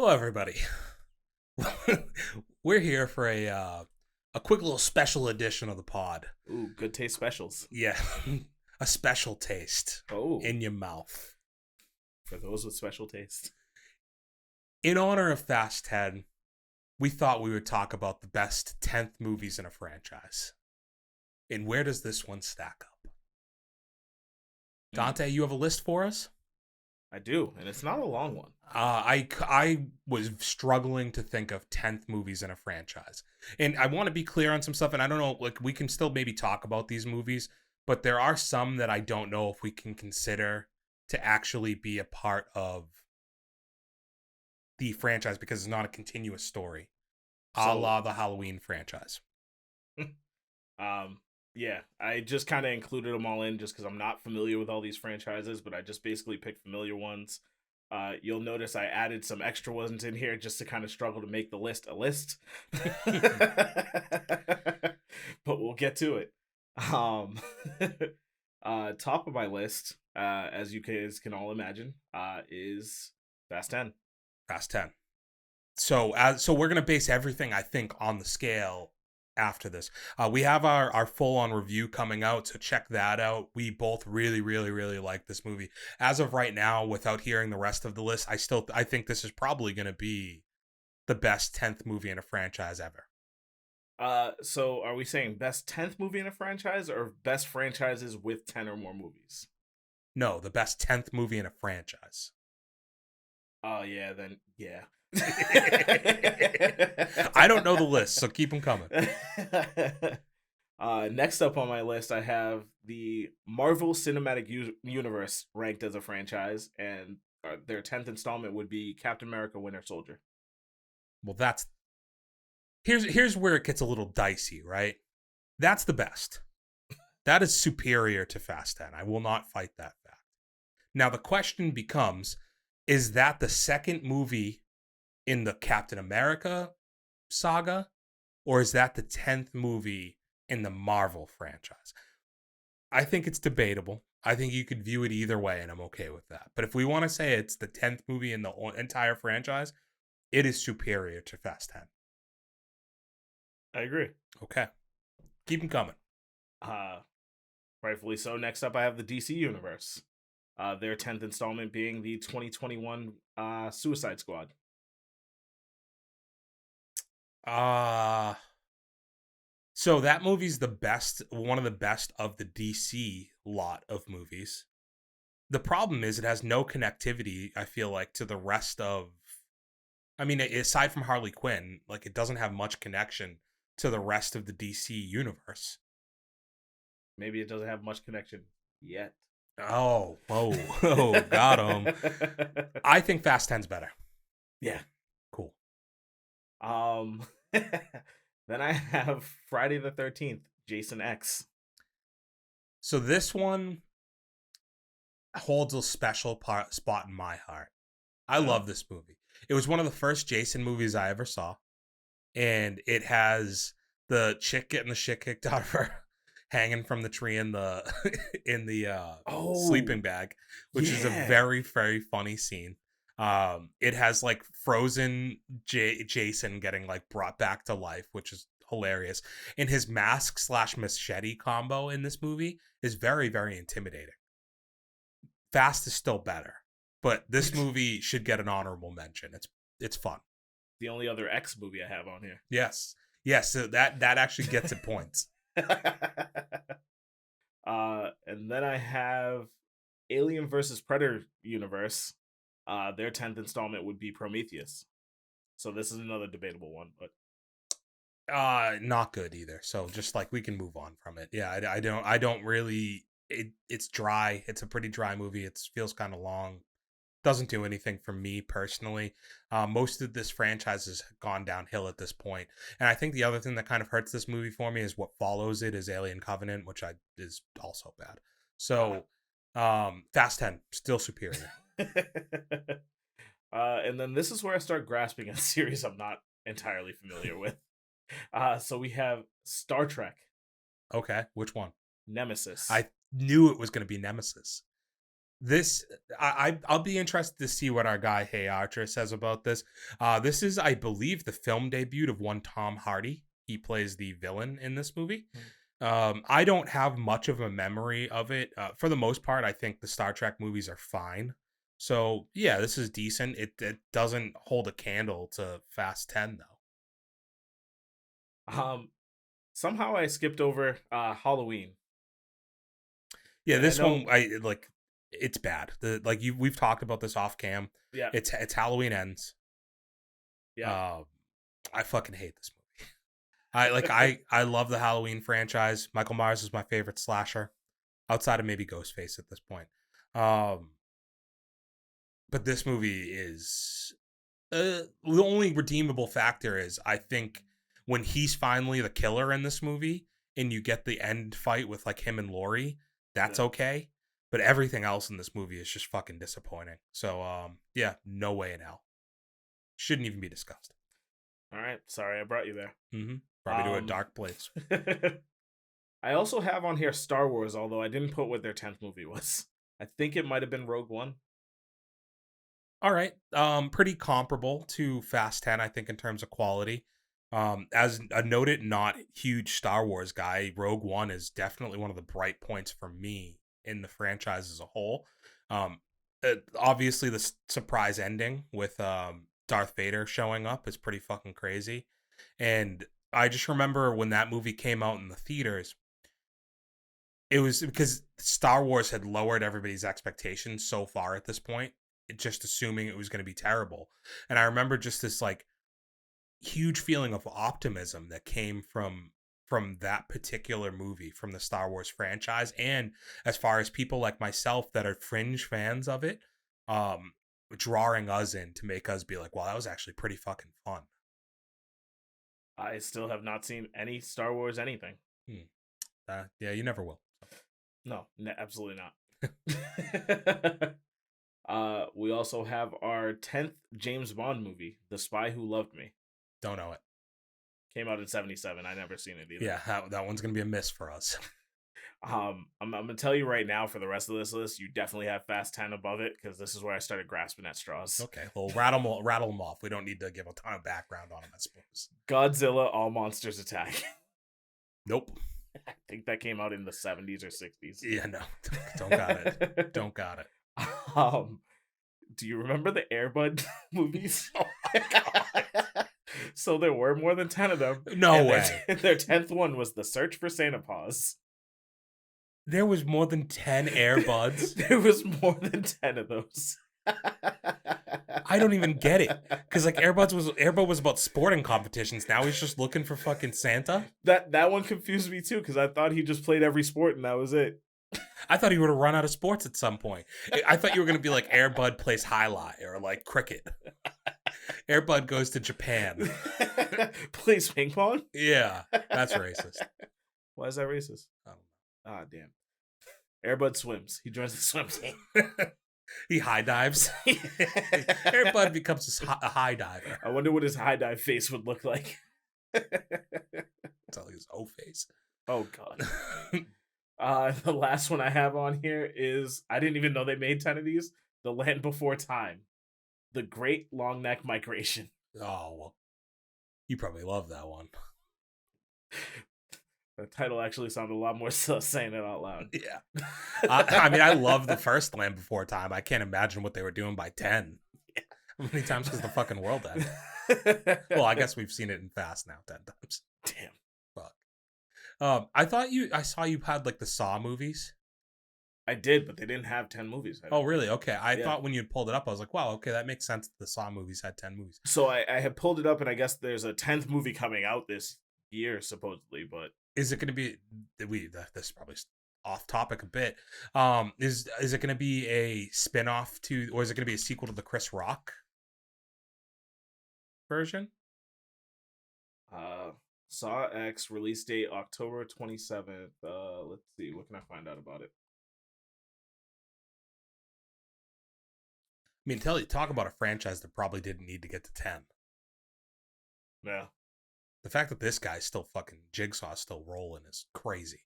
Hello, everybody. We're here for a quick little special edition of the pod. Ooh, good taste specials. Yeah, a special taste Oh, in your mouth. for those with special taste. In honor of Fast 10, we thought we would talk about the best 10th movies in a franchise. And where does this one stack up? Dante, you have a list for us? I do, and it's not a long one. I was struggling to think of 10th movies in a franchise. And I want to be clear on some stuff, and I don't know, like, we can still maybe talk about these movies, but there are some that I don't know if we can consider to actually be a part of the franchise because it's not a continuous story, a So, la the Halloween franchise. um, yeah, I just kind of included them all in just because I'm not familiar with all these franchises, but I just basically picked familiar ones. You'll notice I added some extra ones in here just to kind of struggle to make the list a list. But we'll get to it. Um, top of my list, as you guys can all imagine, is Fast 10. Fast 10. So we're gonna base everything I think on the scale after this. We have our full on review coming out, so check that out. We both really like this movie. As of right now, without hearing the rest of the list, I think this is probably gonna be the best 10th movie in a franchise ever. So are we saying best 10th movie in a franchise or best franchises with 10 or more movies? No, the best 10th movie in a franchise. Oh yeah, then yeah. I don't know the list, so keep them coming. Next up on my list, I have the Marvel Cinematic Universe ranked as a franchise, and their 10th installment would be Captain America: Winter Soldier. Well, here's where it gets a little dicey, right? That's the best. That is superior to Fast 10. I will not fight that fact. Now the question becomes, is that the second movie in the Captain America saga, or is that the 10th movie in the Marvel franchise? I think it's debatable. I think you could view it either way, and I'm okay with that. But if we want to say it's the 10th movie in the entire franchise, it is superior to Fast 10. I agree. Okay. Keep them coming. Rightfully so. Next up, I have the DC Universe. Their 10th installment being the 2021 Suicide Squad. So that movie's the best, one of the best of the DC lot of movies. The problem is it has no connectivity, I feel like, to the rest of, I mean, aside from Harley Quinn, like it doesn't have much connection to the rest of the DC universe. Maybe it doesn't have much connection yet. Oh, whoa, got him. I think Fast 10's better. Yeah. Cool. Then I have Friday the 13th, Jason X. So this one holds a special spot in my heart. I love this movie. It was one of the first Jason movies I ever saw. And it has the chick getting the shit kicked out of her hanging from the tree in the sleeping bag, which is a very funny scene. It has like frozen Jason getting like brought back to life, which is hilarious. And his mask / machete combo in this movie is very intimidating. Fast is still better, but this movie should get an honorable mention. It's fun. The only other X movie I have on here. Yes. So that actually gets it points. And then I have Alien versus Predator universe. Their 10th installment would be Prometheus. So this is another debatable one, but not good either. So just like we can move on from it. Yeah, I don't really. It's dry. It's a pretty dry movie. It feels kind of long. Doesn't do anything for me personally. Most of this franchise has gone downhill at this point. And I think the other thing that kind of hurts this movie for me is what follows it is Alien Covenant, which is also bad. So Fast 10, still superior. And then this is where I start grasping a series I'm not entirely familiar with. So we have Star Trek. Okay, which one? Nemesis. I knew it was going to be Nemesis. This I'll be interested to see what our guy Hey Archer says about this. This is, I believe, the film debut of one Tom Hardy. He plays the villain in this movie. I don't have much of a memory of it. For the most part, I think the Star Trek movies are fine. So yeah, this is decent. It doesn't hold a candle to Fast 10 though. Um, somehow I skipped over Halloween. Yeah, And I this know, one I like. It's bad. We've talked about this off cam. yeah, It's Halloween Ends. yeah, Uh, I fucking hate this movie. I love the Halloween franchise. Michael Myers is my favorite slasher, outside of maybe Ghostface at this point. Um, but this movie is the only redeemable factor is, I think, when he's finally the killer in this movie and you get the end fight with like him and Laurie, that's yeah. okay. But everything else in this movie is just fucking disappointing. So yeah, no way in hell. Shouldn't even be discussed. All right, sorry I brought you there. Mm-hmm. Probably to a Um, dark place. I also have on here Star Wars, although I didn't put what their 10th movie was. I think it might have been Rogue One. All right. Pretty comparable to Fast 10, I think, in terms of quality. As a noted, not huge Star Wars guy, Rogue One is definitely one of the bright points for me in the franchise as a whole. Obviously, the surprise ending with Darth Vader showing up is pretty fucking crazy. And I just remember when that movie came out in the theaters, it was because Star Wars had lowered everybody's expectations so far at this point, just assuming it was going to be terrible. And I remember just this like huge feeling of optimism that came from that particular movie, from the Star Wars franchise, and as far as people like myself that are fringe fans of it, um drawing us in to make us be like, wow, that was actually pretty fucking fun. I still have not seen any Star Wars anything. Hmm. Yeah, you never will. No, absolutely not. We also have our 10th James Bond movie, The Spy Who Loved Me. Don't know it. Came out in 77. I never seen it either. Yeah, that one's gonna be a miss for us. I'm gonna tell you right now, for the rest of this list, you definitely have Fast 10 above it, because this is where I started grasping at straws. Okay, well, rattle them off. We don't need to give a ton of background on them, I suppose. Godzilla, All Monsters Attack. Nope. I think that came out in the 70s or 60s. Yeah, no, don't got it. Don't got it. Do you remember the Airbud movies? Oh my god. So there were more than 10 of them. No way. Their 10th one was The Search for Santa Paws. There was more than 10 Airbuds. There was more than 10 of those. I don't even get it. Because like Airbud was about sporting competitions. Now he's just looking for fucking Santa. That one confused me too, because I thought he just played every sport and that was it. I thought he would have run out of sports at some point. I thought you were gonna be like Airbud plays highlight or like cricket. Airbud goes to Japan. Plays ping pong? Yeah, that's racist. Why is that racist? I don't Ah, damn. Airbud swims. He joins the swim team. He high dives. Airbud becomes a high diver. I wonder what his high dive face would look like. It's all his O face. Oh god. The last one I have on here is, I didn't even know they made 10 of these. The Land Before Time. The Great Long Neck Migration. Oh, well, you probably love that one. The title actually sounded a lot more so saying it out loud. Yeah. I mean, I love the first Land Before Time. I can't imagine what they were doing by 10. Yeah. How many times has the fucking world ended? Well, I guess we've seen it in Fast now 10 times. Damn. Fuck. I saw you had like the Saw movies. I did, but they didn't have 10 movies. Oh, really? Okay. I thought when you pulled it up, I was like, wow, okay, that makes sense. The Saw movies had 10 movies. So I had pulled it up, and I guess there's a 10th movie coming out this year, supposedly, but is it going to be, this is probably off topic a bit. Is it going to be a spin-off to, or is it going to be a sequel to the Chris Rock version? Saw X, release date October 27th. Let's see, what can I find out about it? I mean, talk about a franchise that probably didn't need to get to 10. Yeah. The fact that this guy's still fucking Jigsaw's still rolling is crazy.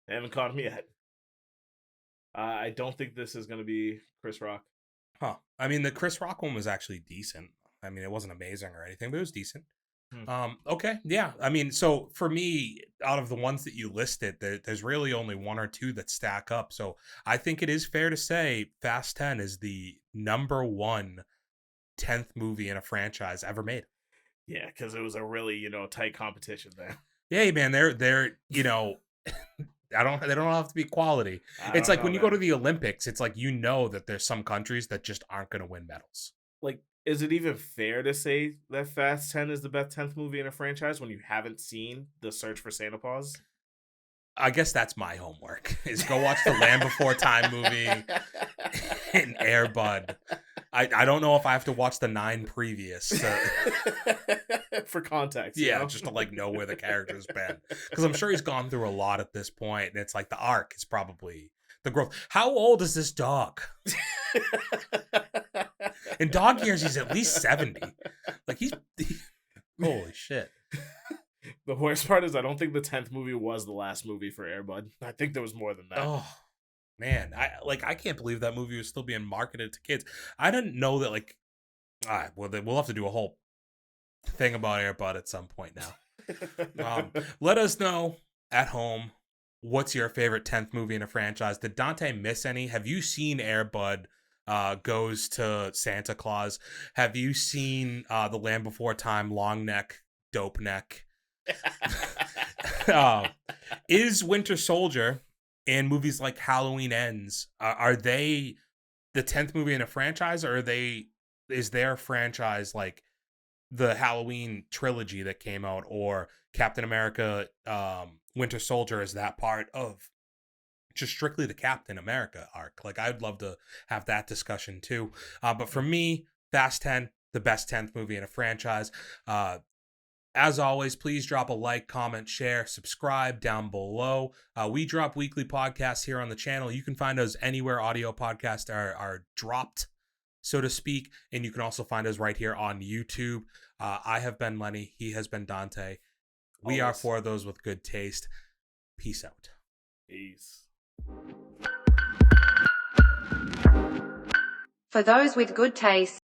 They haven't caught him yet. I don't think this is going to be Chris Rock. Huh. I mean, the Chris Rock one was actually decent. I mean, it wasn't amazing or anything, but it was decent. Hmm. Okay, yeah. I mean, so for me, out of the ones that you listed, there's really only one or two that stack up. So I think it is fair to say Fast 10 is the number one 10th movie in a franchise ever made. Yeah, because it was a really tight competition there. Yeah, man, they're they don't have to be quality. I It's don't like know, when you go to man. the Olympics, it's like that there's some countries that just aren't going to win medals. Like, is it even fair to say that Fast 10 is the best 10th movie in a franchise when you haven't seen The Search for Santa Claus? I guess that's my homework is go watch the Land Before Time movie and Air Bud. I don't know if I have to watch the 9 previous For context. yeah, just to like know where the character's been. Because I'm sure he's gone through a lot at this point, and it's like the arc is probably the growth. How old is this dog? In dog years, he's at least 70. Like holy shit. The worst part is I don't think the 10th movie was the last movie for Air Bud. I think there was more than that. Oh man, I can't believe that movie was still being marketed to kids. I didn't know that like well we'll have to do a whole thing about Air Bud at some point now. Let us know at home what's your favorite 10th movie in a franchise. Did Dante miss any? Have you seen Air Bud goes to Santa Claus? Have you seen The Land Before Time, Long Neck, Dope Neck? Is Winter Soldier and movies like Halloween Ends, are they the 10th movie in a franchise, or is their franchise like the Halloween trilogy that came out, or Captain America Winter Soldier is that part of just strictly the Captain America arc? Like, I'd love to have that discussion too. But for me, Fast 10, the best 10th movie in a franchise. As always, please drop a like, comment, share, subscribe down below. We drop weekly podcasts here on the channel. You can find us anywhere audio podcasts are dropped, so to speak. And you can also find us right here on YouTube. I have been Lenny. He has been Dante. We are for those with good taste. Peace out. Peace. For those with good taste.